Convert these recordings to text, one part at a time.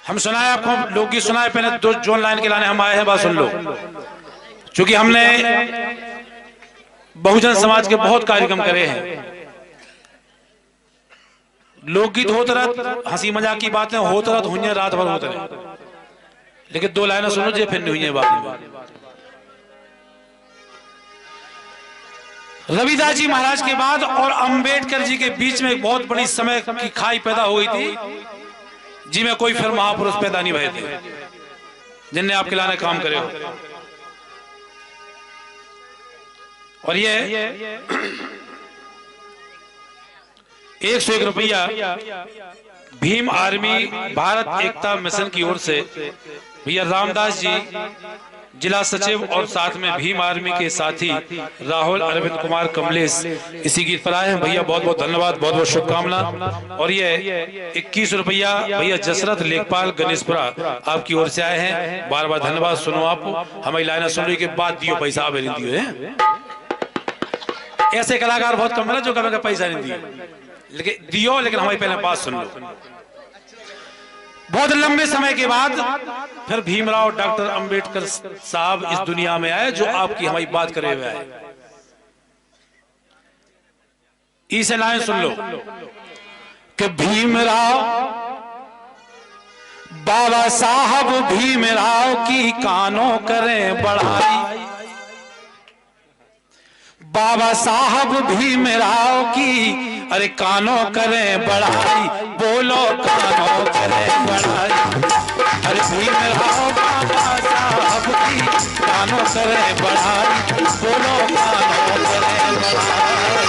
हम सुनाए आपको, लोकगीत सुनाए। पहले दो जोन लाइन के लाने हम आए हैं, बात सुन लो। क्योंकि हमने बहुजन समाज के बहुत कार्यक्रम करे हैं। लोकगीत होते रह, हंसी मजाक की बातें होते रह, हुई रात भर होते रहे, लेकिन दो लाइनें सुनो जो फिर नहीं हुई बात। रविदास जी महाराज के बाद और अंबेडकर जी के बीच में एक बहुत बड़ी समय की खाई पैदा हो गई थी, जिनमें कोई फिर महापुरुष पैदा नहीं हुए थे जिनने आपके लाने काम करे हो। और ये 101 रुपया भीम आर्मी भारत एकता मिशन की ओर से भैया रामदास जी जिला सचिव और साथ में भीम आर्मी के साथी राहुल अरविंद कुमार कमलेश इसी गीत पर आए हैं। भैया बहुत बहुत धन्यवाद, बहुत बहुत शुभकामना। और ये 21 रुपया भैया जसरथ लेखपाल गणेशपुरा आपकी ओर से आए हैं, बार बार धन्यवाद। सुनो आप हमारी लाइन सुनने के बाद दियो पैसा, आप नहीं दियो है। ऐसे कलाकार बहुत कम है जो कभी पैसा नहीं दिए, लेकिन दियो, लेकिन हमारी पहले बात सुन लो। बहुत लंबे समय के बाद फिर भीमराव डॉक्टर अंबेडकर साहब इस दुनिया में आए, जो आपकी हमारी बात करे हुए आए। इसे लाइन सुन लो कि भीमराव बाबा साहब भीमराव की कानों करें बढ़ाई, बाबा साहब भीमराव की अरे कानों करें बढ़ाई, बोलो कानों करें बढ़ाई। अरे भीमराव बाबा साहब की कानों करें बढ़ाई, बोलो कानों करें बढ़ाई।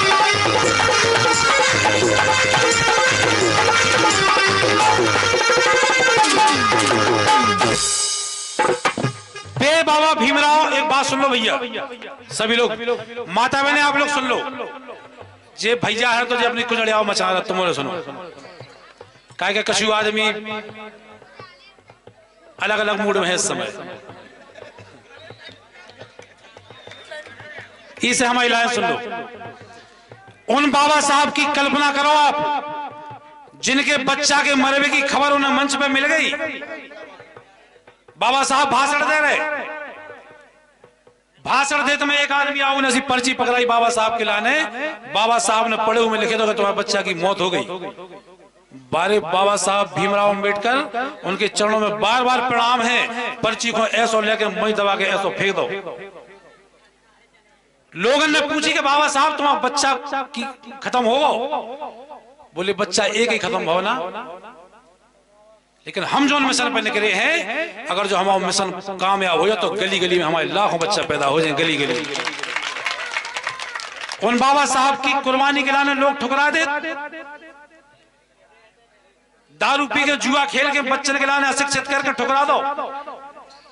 बे बाबा भीमराव, एक बात सुन लो भैया, सभी लोग माता बहने आप लोग सुन लो। जे भैया है तो जे अपनी कुछ अड़ियाव मचा रहा, तुम सुनो। क्या क्या कशु आदमी अलग अलग मूड में है इस समय। इसे हमारी लाइन सुन लो। उन बाबा साहब की कल्पना करो आप, जिनके बच्चा के मरने की खबर उन्हें मंच पे मिल गई। बाबा साहब भाषण दे रहे, भाषण देते में एक आदमी आओ ने पर्ची पकड़ाई बाबा साहब के लाने। बाबा साहब ने पढ़े हुए लिखे तो तुम्हारे बच्चा की मौत हो गई। बारे बाबा साहब भीमराव अंबेडकर उनके चरणों में बार बार प्रणाम है। पर्ची को ऐसो लेके मई दबा के ऐसो फेंक दो। लोगों ने पूछी कि बाबा साहब तुम्हारा बच्चा की खत्म हो? बोले बच्चा एक ही खत्म हो ना, लेकिन हम जो मिशन पे निकले हैं, अगर जो हमारा मिशन कामयाब हो जाए तो गली गली में हमारे लाखों बच्चा पैदा हो जाए, गली गली। उन बाबा साहब की कुर्बानी के लाने लोग ठुकरा दे, दारू पी के जुआ खेल के बच्चन के लाने अशिक्षित करके ठुकरा दो।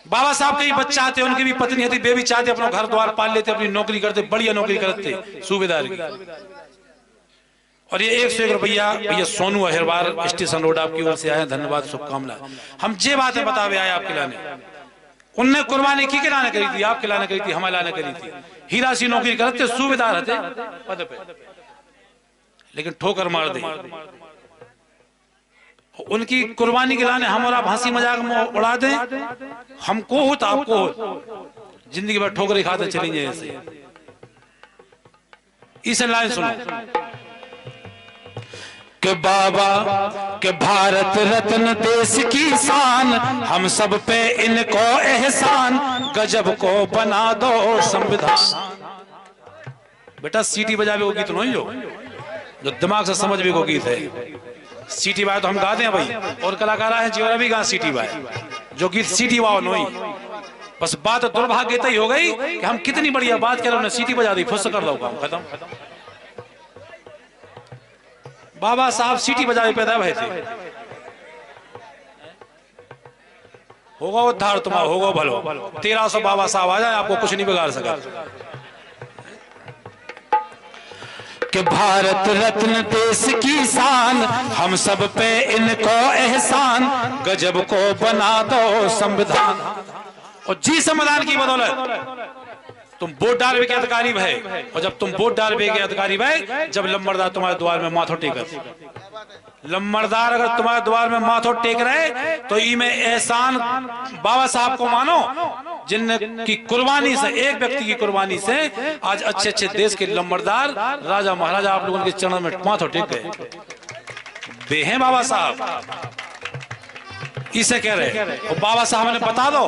बाबा साहब के ही बच्चा आते, उनकी भी पत्नी होती, बेबी चाहते, अपना घर द्वार पाल लेते, अपनी नौकरी करते, बढ़िया नौकरी करते सूबेदार की। और ये 101 रुपया भैया सोनू अहिरवार स्टेशन रोड आपकी ओर से आए, धन्यवाद शुभकामना। हम जे बातें बतावे आए आपके लाने, उनने कुर्बानी की के लाने करी थी, आपके लाने करी थी, हमारे लाने करी थी। हीरा सी नौकरी करते, सूबेदार थे पद पे, लेकिन ठोकर मार दी। उनकी कुर्बानी के लाने हम और आप हंसी मजाक में उड़ा दें, हमको हो तो आपको हो, जिंदगी भर ठोकर खाते चली जाए ऐसे। इसे लाइन सुनो कि बाबा के भारत रत्न देश की शान, हम सब पे इनको एहसान, गजब को बना दो संविधान। बेटा सीटी बजावे को गीत नहीं, जो दिमाग से समझ भी को गीत है। सीटी बाय तो हम गाते हैं भाई, और कलाकार हैं जीवन भी गा सीटी बाय, जो गीत सीटी वाओ नहीं। बस बात दुर्भाग्य ही हो गई कि हम कितनी बढ़िया बात करें, उन्हें सीटी बजा दी, फुस कर दो काम खत्म। बाबा साहब सीटी बजावे पैदा हुए थे। होगा उद्धार तुम्हारा, होगा भलो। 1300 बाबा साहब आ जाए, आपको कुछ नहीं बिगाड़ सका। कि भारत रत्न देश की शान, हम सब पे इनको एहसान, गजब को बना दो संविधान। और जी संविधान की बदौलत तुम वोट डालवे के अधिकारी भय, और जब तुम वोट डालवे के अधिकारी भय, जब लंबरदार तुम्हारे द्वार में माथो टेकर, लम्बरदार अगर तुम्हारे द्वार में माथो टेक रहे तो ई में एहसान बाबा साहब को मानो, जिन की कुर्बानी से, एक व्यक्ति की कुर्बानी से आज अच्छे अच्छे देश के लम्बरदार राजा महाराजा आप लोगों के चरणों में माथो टेक गए। वे हैं बाबा साहब, इसे कह रहे। और बाबा साहब ने बता दो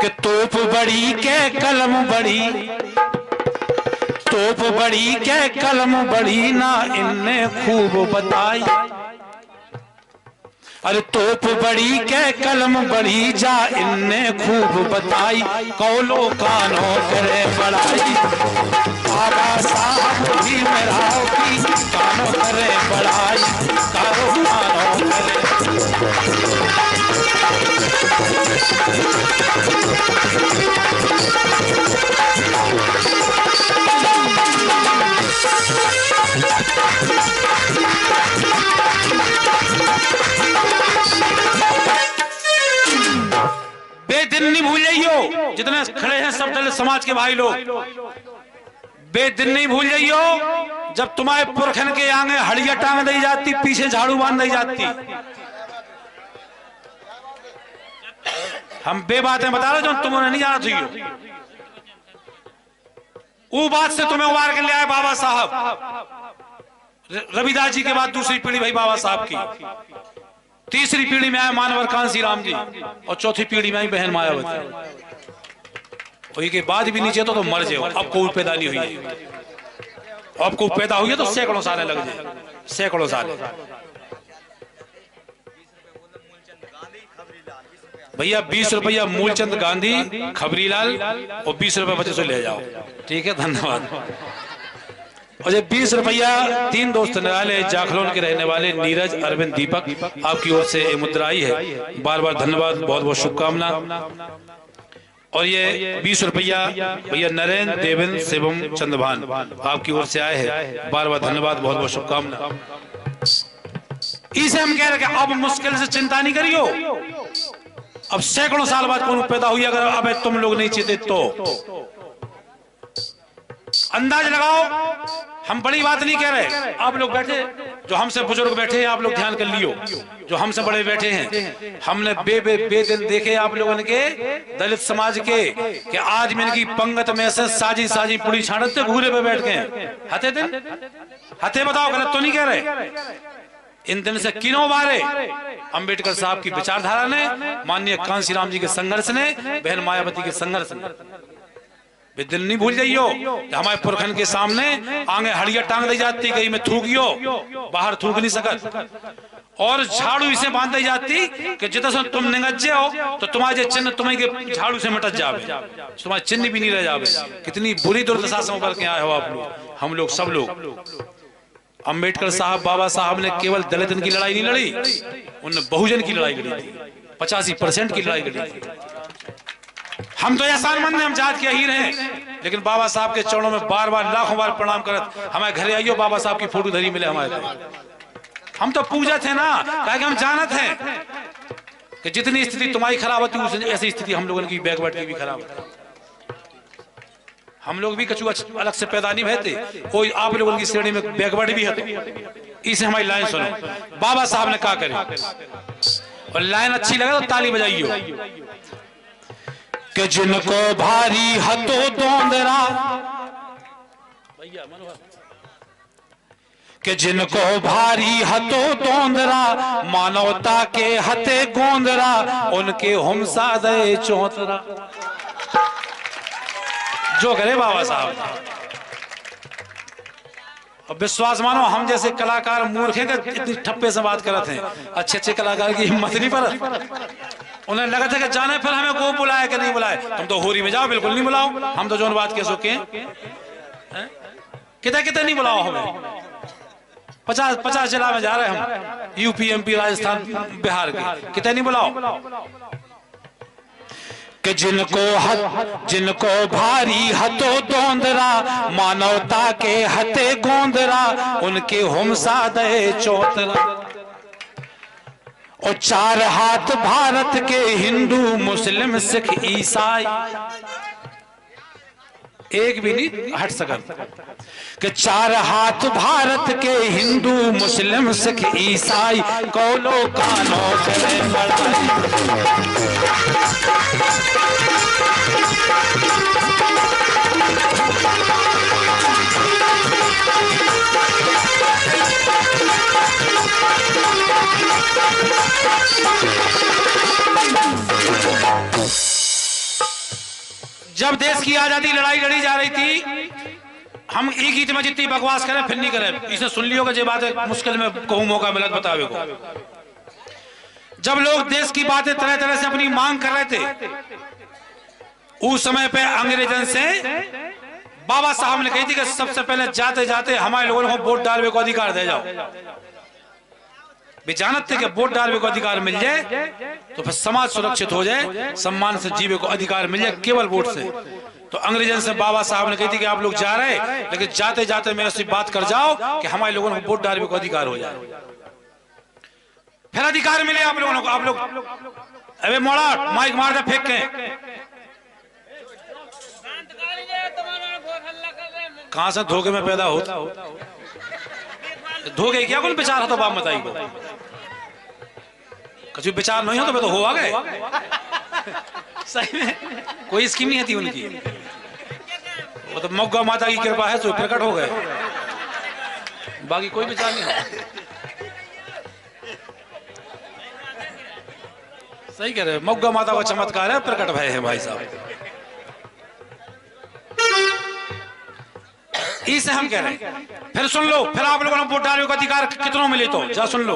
कि तोप बड़ी के कलम बड़ी, तोप बड़ी के कलम बड़ी ना इनने खूब बताई। अरे तोप बड़ी के कलम बड़ी जा इनने खूब बताई, कौलो कानो करे बड़ाई। बाबा साहब भी मेरा की कानो करे बड़ाई, कानो कानो करे। बेदिन नहीं भूल जाइयो, जितने खड़े हैं सब दलित समाज के भाई लोग, बेदिन नहीं भूल जाइयो जब तुम्हारे पुरखन के आगे हड़िया टांग दी जाती, पीछे झाड़ू बांध दी जाती। हम बे बातें बता रहे जो तुमने नहीं जाना चाहिए। वो बात से तुम्हें उबार के ले आए बाबा साहब। रविदास जी के बाद दूसरी पीढ़ी भाई बाबा साहब की, तीसरी पीढ़ी में आए मानवर कांसी राम जी, और चौथी पीढ़ी में आई बहन मायावती। वही के बाद भी नीचे तो मर जाओ। अब कोई पैदा नहीं हुई, अब कोई पैदा हुई है तो सैकड़ों साल लग जाए, सैकड़ों साल। भैया 20 रुपया मूलचंद गांधी खबरीलाल और 20 रुपया बच्चे से ले जाओ, ठीक है, धन्यवाद। और 20 रुपया 3 दोस्त निराले जाखलोन के रहने वाले नीरज अरविंद दीपक, आपकी ओर से ये मुद्रा आई है, बार बार धन्यवाद, बहुत बहुत शुभकामना। और ये 20 रुपया भैया नरेंद्र देवेंद्र शिवम चंद्रभान, आपकी ओर से आए हैं, बार बार धन्यवाद, बहुत बहुत शुभकामना। इसे हम कह रहे हैं अब मुश्किल से चिंता नहीं करियो, अब सैकड़ों साल बाद कौन पैदा हुई, अगर अब तुम लोग नहीं चेते तो अंदाज लगाओ। हम बड़ी बात नहीं कह रहे, आप लोग बैठे जो हमसे बुजुर्ग बैठे हैं, आप लोग ध्यान कर लियो, जो हमसे बड़े बैठे हैं, हमने बे दिन देखे आप लोगों के दलित समाज के कि आज में इनकी पंगत में से साजी साजी पुड़ी छाड़ते घूरे पे बैठ गए हते दिन हते। बताओ गलत तो नहीं कह रहे। इन दिन से किनों बारे अंबेडकर साहब की विचारधारा ने, माननीय कांसीराम जी के संघर्ष ने, बहन मायावती के संघर्ष ने। वे दिन नहीं भूल जाइयो कि हमारे पुरखन के सामने आगे हड़िया टांग दी जाती, गई में थूकियो, बाहर थूक नहीं सकत, और झाड़ू इसे बांध दी जाती कि जितना तुम निगज्जे हो तो तुम्हारे चिन्ह तुम्हें के झाड़ू से मिट जावे, तुम्हारे चिन्ह भी नहीं रह जावे। कितनी बुरी दुर्दशा से उभर के आए हो आप लोग, हम लोग, सब लोग। अंबेडकर साहब, बाबा साहब ने केवल दलित की लड़ाई नहीं लड़ी, उन्होंने बहुजन की लड़ाई लड़ी थी, 85% की लड़ाई लड़ी थी। हम तो एहसानमंद हैं, हम जात के हीर हैं, लेकिन बाबा साहब के चरणों में बार बार लाखों बार प्रणाम करत हमारे घरे आइयो, बाबा साहब की फोटो धरी मिले हमारे। हम तो पूजा थे ना, क्या हम जानत हैं कि जितनी स्थिति तुम्हारी खराब होती ऐसी स्थिति हम लोगों की बैकवर्ड की भी खराब होती। हम लोग भी कछु अलग से पैदा नहीं भयते, कोई आप लोगों की श्रेणी में बैकवर्ड भी है। तो इसे हमारी लाइन सुनो, बाबा साहब ने कहा करे, और लाइन अच्छी लगे तो ताली बजाइयो कि जिनको भारी हतो दोंदरा, कि जिनको भारी हतो दोंदरा, मानवता के हते गोंदरा, उनके हमसा दे चौतरा। जो करे बाबा साहब। अब विश्वास मानो हम जैसे कलाकार मूर्ख हैं कि इतनी ठप्पे से बात करते हैं, अच्छे अच्छे कलाकार की हिम्मत नहीं पर उन्हें लगा था कि जाने फिर हमें को बुलाए कि नहीं बुलाए। तुम तो होरी में जाओ, बिल्कुल नहीं बुलाओ, हम तो जोन बात कह सके कितने नहीं बुलाओ हमें। 50 जिला में जा रहे हम, यूपी एमपी राजस्थान बिहार के, कितने नहीं बुलाओ। कि जिनको भारी हतो दोंदरा, मानवता के हते गोंदरा, उनके हमसा दे चौतरा। और 4 हाथ भारत के हिंदू मुस्लिम सिख ईसाई, एक भी नहीं हट सका कि चार हाथ भारत के हिंदू मुस्लिम सिख ईसाई कौलो कानो करे लड़ाई। जब देश की आजादी लड़ाई लड़ी जा रही थी, हम एक गीत में जितनी बकवास करें फिर नहीं करें, इसे सुन लियो कि ये बात मुश्किल में कहूं मौका मिला बतावे को। जब लोग देश की बातें तरह तरह से अपनी मांग कर रहे थे, उस समय पे अंग्रेजन से बाबा साहब ने कही थी कि सबसे पहले जाते जाते हमारे लोगों को वोट डालने को अधिकार दे जाओ। वे जानते थे कि वोट डालने को अधिकार मिल जाए तो फिर समाज सुरक्षित हो जाए, सम्मान से जीवे को अधिकार मिल जाए केवल वोट से। तो अंग्रेजन से बाबा साहब ने कही थी कि आप लोग जा रहे हैं, लेकिन जाते जाते मेरे से बात कर जाओ कि हमारे लोगों को वोट डालने को अधिकार हो जाए। फिर अधिकार मिले आप लोगों को। आप लोग अबे मोड़ा माइक मार दे फेंक के, कहां से धोखे में पैदा होता धोखे क्या कौन विचार हो तो बाप बताई को कभी विचार नहीं हो तो मैं तो हो आ गए। सही में कोई स्कीम नहीं थी उनकी, वो तो मोग्गा माता की कृपा है तो प्रकट हो गए, बाकी कोई विचार नहीं। सही कह रहे, मोग्गा माता का चमत्कार है, प्रकट भय है भाई साहब। इसे हम कह रहे हैं। फिर सुन लो, फिर आप लोगों ने वोट डालने का अधिकार कितनों मिले तो जा सुन लो।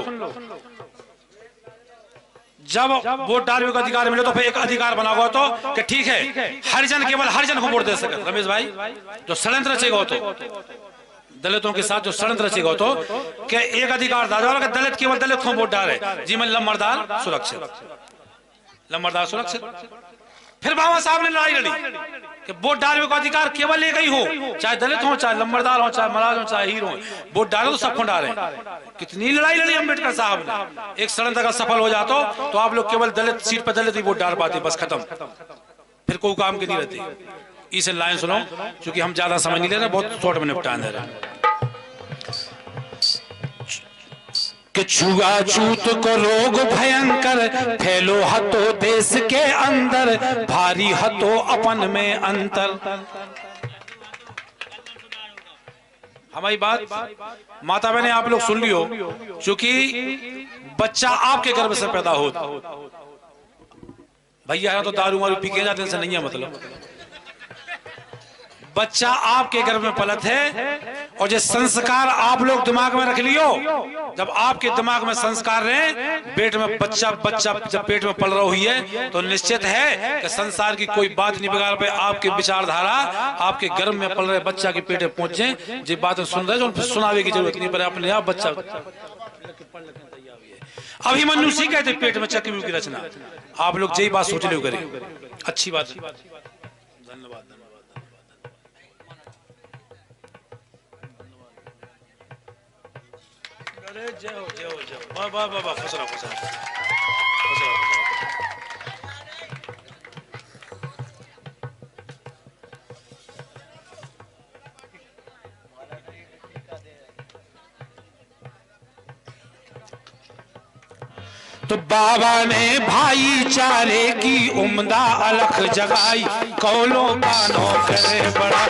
जब वोट डालने का अधिकार मिले तो फिर एक अधिकार बना हुआ तो कि ठीक है हरिजन केवल हरिजन को वोट दे सके। रमेश भाई जो षड्यंत्र रचेगा तो दलितों के साथ जो षड्यंत्र रचेगा तो कि एक अधिकार दादा कि दलित केवल दलित को वोट डाले, जी मैं लम्बरदार सुरक्षित, लम्बरदार सुरक्षित। फिर बाबा साहब ने लड़ाई लड़ी कि वोट डालने का अधिकार केवल एक ही हो, चाहे दलित हो, चाहे लंबरदार हो, चाहे महाराज हो, चाहे हीर हो, वोट डालो तो सबको डालें। कितनी लड़ाई लड़ी अम्बेडकर साहब ने। एक षड्यंत्र का सफल हो जाता तो आप लोग केवल दलित सीट पर दलित ही वोट डाल पाते, बस खत्म, फिर कोई काम की नहीं रहती। इसे लाइन सुनो क्योंकि हम ज्यादा समझ नहीं ले रहे, बहुत शॉर्ट में निपटान दे रहे। कि छुआछूत को रोग भयंकर फैलो हतो देश के अंदर, भारी हतो अपन में अंतर। हमारी बात माता बहने आप लोग सुन लियो, क्योंकि बच्चा आपके गर्भ से पैदा होता, भैया तो दारू वारू पी के जाते से नहीं है, मतलब बच्चा आपके गर्भ में पलत है। और जो संस्कार आप लोग दिमाग में रख लियो, जब आपके दिमाग में संस्कार रहे, पेट में बच्चा जब पेट में पल रहा हुई है तो निश्चित है कि संसार की कोई बात नहीं बिगाड़ पाए। आपकी विचारधारा आपके गर्भ में पल रहे बच्चा के पेट में पहुंचे, जो बातें सुन रहे जो सुनावे की जरूरत नहीं पड़े, अपने आप बच्चा अभिमन्यु सी कहते पेट में चक्रव्यूह की रचना। आप लोग यही बात सोच लो करें, अच्छी बात। धन्यवाद। जय हो जय हो जय हो, वाह वाह वाह, खुश रहो खुश रहो। तो बाबा ने भाईचारे की उम्दा अलख जगाई, कौलों कानों करे बड़ा।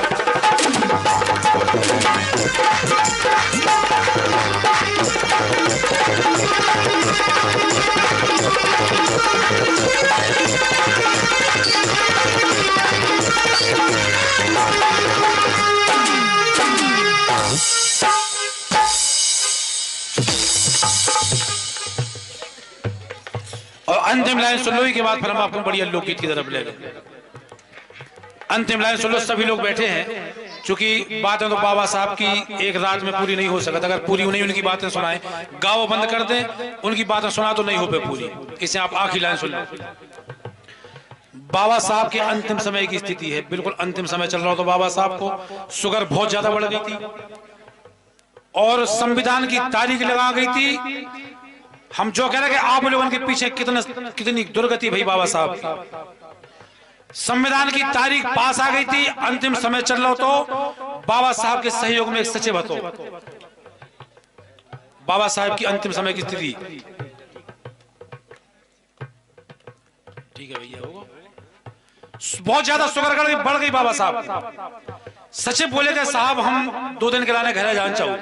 और अंतिम लाइन सुन लो के बाद फिर हम आपको बढ़िया लोकगीत की तरफ ले गए। अंतिम लाइन सुन लो, सभी लोग बैठे हैं, क्योंकि बातें तो बाबा साहब की एक रात में पूरी नहीं हो सकती। अगर पूरी उन्हें उनकी बातें सुनाएं, गाओ बंद कर दें, उनकी बातें सुना तो नहीं हो पे पूरी। इसे आप आखिरी लाइन सुन लो। बाबा साहब के अंतिम समय की स्थिति है, बिल्कुल अंतिम समय चल रहा हो तो बाबा साहब को शुगर बहुत ज्यादा बढ़ गई थी और संविधान की तारीख लगा गई थी। हम जो कह रहे हैं कि आप लोगों के पीछे कितनी दुर्गति भई बाबा साहब की। संविधान की तारीख पास आ गई थी, अंतिम समय चल रहा तो बाबा साहब के सहयोग में एक सचिव हतो, बाबा साहब की अंतिम समय की स्थिति। ठीक है भैया, होगा बहुत ज्यादा शुगर बढ़ गई बाबा साहब। सचिव बोले कि साहब हम 2 दिन के लाने घर जान चाहूं।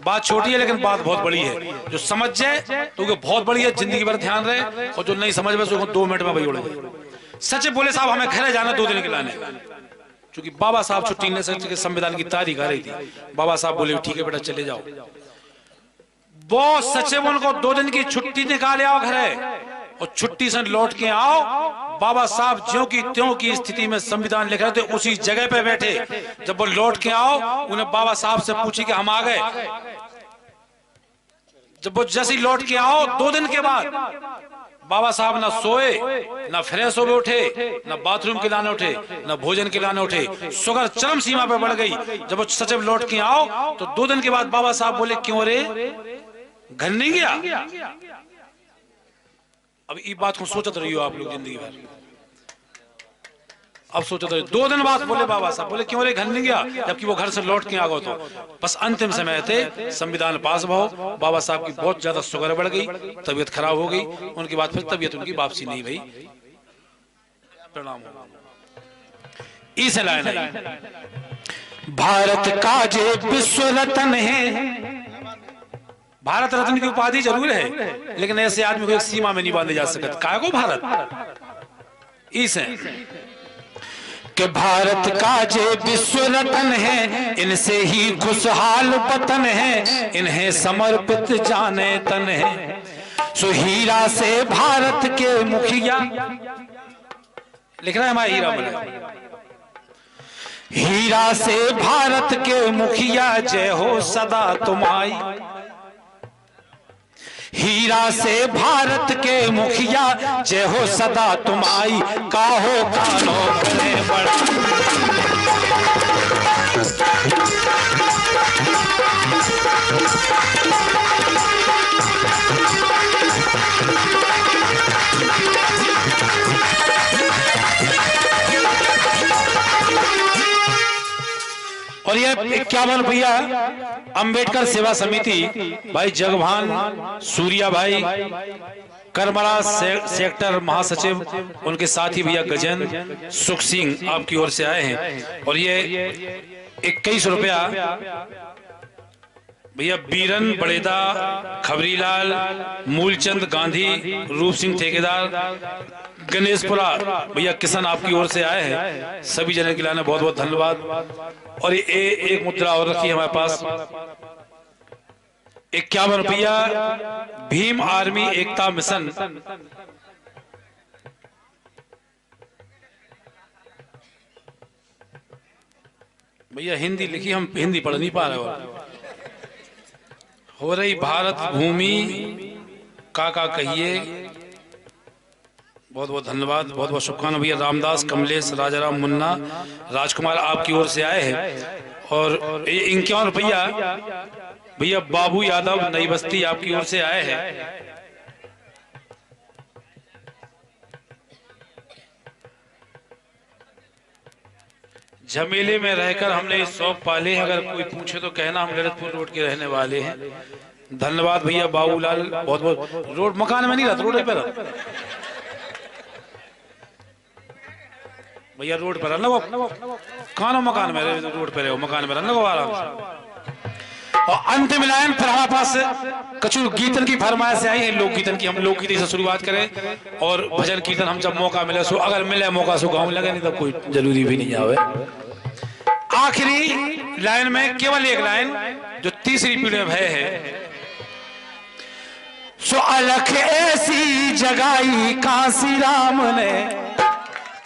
बात छोटी है लेकिन बात बहुत बड़ी है, जो समझ जाए तो बहुत बड़ी है, जिंदगी भर ध्यान रहे, और जो नहीं समझ में उसको 2 मिनट में वही उड़ गए। सचिव बोले साहब हमें घर जाना 2 दिन के लाने, क्योंकि बाबा साहब छुट्टी नहीं सकते, संविधान की तारीख आ रही थी। बाबा साहब बोले ठीक है बेटा चले जाओ। वो सचिव उनको 2 दिन की छुट्टी निकाले आओ घरे, और छुट्टी से लौट के आओ, बाबा साहब ज्यों की त्यों की स्थिति में संविधान लिख रहे थे उसी जगह पे बैठे। जब वो लौट के आओ, उन्हें बाबा साहब से पूछी कि हम आ गए। जब वो जैसे लौट के आओ 2 दिन के बाद, बाबा साहब ना सोए, ना फ्रेश हो उठे, ना बाथरूम के लाने उठे, ना भोजन के लाने उठे, शुगर चरम सीमा पे बढ़ गई। जब वो सचिव लौट के आओ तो 2 दिन के बाद बाबा साहब बोले क्यों रे घर नहीं गया? अब इस बात को सोचते रहियो आप लोग जिंदगी भर, अब सोचते रहियो। 2 दिन बाद बोले बाबा साहब, बोले क्यों रे घर नहीं गया, जबकि वो घर से लौट के आ गए। तो बस अंतिम समय थे, संविधान पास भाव, बाबा साहब की बहुत ज्यादा शुगर बढ़ गई, तबीयत खराब हो गई। उनके बाद फिर तबीयत उनकी वापसी नहीं भई। प्रणाम। इस लाइन है भारत का जे विश्व रत्न है। भारत रत्न की उपाधि जरूर है, लेकिन ऐसे आदमी को एक सीमा में नहीं बांधे जा सकता। काय को भारत इस है कि भारत का जे विश्व रत्न है, इनसे ही खुशहाल वतन है, इन्हें समर्पित जाने तन है। सो हीरा से भारत के मुखिया, लिख रहा है हमारा हीरा बना, हीरा से भारत के मुखिया जय हो सदा तुम्हारी। हीरा से भारत के मुखिया जय हो सदा तुम्हारी, काहो कानो करे बड़ा। और ये 51 रुपया अंबेडकर सेवा समिति भाई जगभान सूर्या भाई करमरा सेक्टर महासचिव, उनके साथी भैया गजेंद्र सुख सिंह आपकी ओर से आए हैं। और ये 21 रुपया भैया बीरन बड़ेदा खबरीलाल मूलचंद गांधी रूप सिंह ठेकेदार गणेशपुरा भैया किसान आपकी ओर से आए हैं। सभी जन के लाने बहुत बहुत धन्यवाद। और ये एक मुद्रा और रखी है हमारे पास 51 रुपया भीम आर्मी एकता मिशन, भैया हिंदी लिखी, हम हिंदी पढ़ नहीं पा रहे। हो रही भारत भूमि काका कहिए, बहुत बहुत धन्यवाद, बहुत बहुत शुभकामनाएं भैया। रामदास कमलेश राजाराम मुन्ना राजकुमार आपकी ओर से आए हैं। और 51 रुपया भैया बाबू यादव नई बस्ती आपकी ओर से आए हैं। झमेले में रहकर हमने शौक पाले हैं, अगर कोई पूछे तो कहना हम ललितपुर रोड के रहने वाले हैं। धन्यवाद भैया बाबूलाल, बहुत बहुत। रोड मकान में नहीं रहता, रोड पे रहता भैया, रोड पर रहना वो कानो मकान में रोड पे रहो, मकान में रहना वो आराम से। और अंतिम लाइन फिर हमारे पास कछु गीतन की फरमाइश आई है, लोकगीतन की। हम लोकगीत से शुरुआत करें और भजन कीर्तन हम जब मौका मिले सो, अगर मिले मौका सो गाँव लगे, नहीं तो कोई जरूरी भी नहीं आवे। आखिरी लाइन में केवल एक लाइन जो तीसरी पीढ़ी में भय है। सो अलख ऐसी जगाई काशी राम ने,